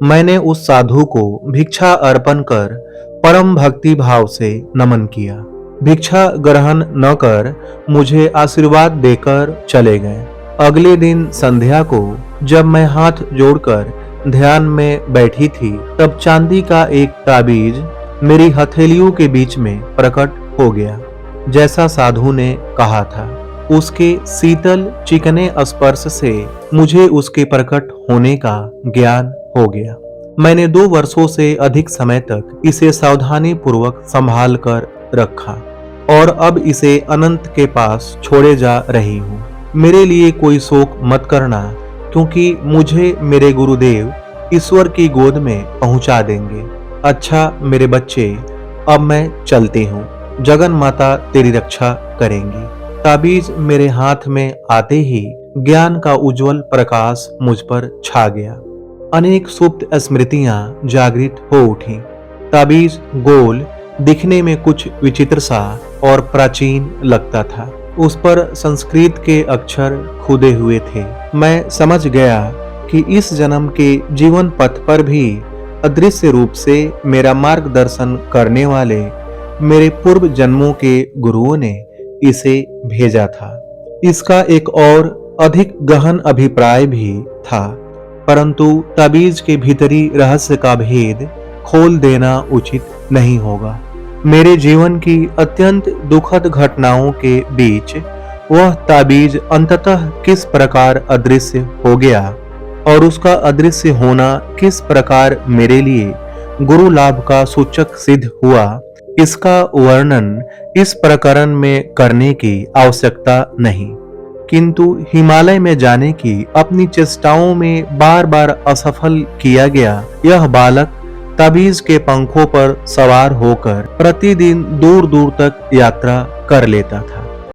मैंने उस साधु को भिक्षा अर्पण कर परम भक्ति भाव से नमन किया। भिक्षा ग्रहण न कर मुझे आशीर्वाद देकर चले गए। अगले दिन संध्या को जब मैं हाथ जोड़कर ध्यान में बैठी थी, तब चांदी का एक ताबीज मेरी हथेलियों के बीच में प्रकट हो गया, जैसा साधु ने कहा था। उसके शीतल चिकने स्पर्श से मुझे उसके प्रकट होने का ज्ञान हो गया। मैंने 2 वर्षों से अधिक समय तक इसे सावधानी पूर्वक संभाल कर रखा और अब इसे अनंत के पास छोड़े जा रही हूँ। मेरे लिए कोई शोक मत करना, क्योंकि मुझे मेरे गुरुदेव ईश्वर की गोद में पहुंचा देंगे। अच्छा मेरे बच्चे, अब मैं चलती हूँ। जगन माता तेरी रक्षा करेंगी। ताबीज मेरे हाथ में आते ही ज्ञान का उज्जवल प्रकाश मुझ पर छा गया। अनेक सुप्त स्मृतियां जागृत हो उठी। ताबीज गोल, दिखने में कुछ विचित्र सा और प्राचीन लगता था। उस पर संस्कृत के अक्षर खुदे हुए थे। मैं समझ गया कि इस जन्म के जीवन पथ पर भी अदृश्य रूप से मेरा मार्गदर्शन करने वाले मेरे पूर्व जन्मों के गुरुओं ने इसे भेजा था। इसका एक और अधिक गहन अभिप्राय भी था, परंतु ताबीज के भीतरी रहस्य का भेद खोल देना उचित नहीं होगा। मेरे जीवन की अत्यंत दुखद घटनाओं के बीच वह ताबीज अंततः किस प्रकार अदृश्य हो गया और उसका अदृश्य होना किस प्रकार मेरे लिए गुरु लाभ का सूचक सिद्ध हुआ, इसका वर्णन इस प्रकरण में करने की आवश्यकता नहीं। किंतु हिमालय में जाने की अपनी चेष्टाओं में बार बार असफल किया गया यह बालक ताबीज के पंखों पर सवार होकर प्रतिदिन दूर दूर तक यात्रा कर लेता था।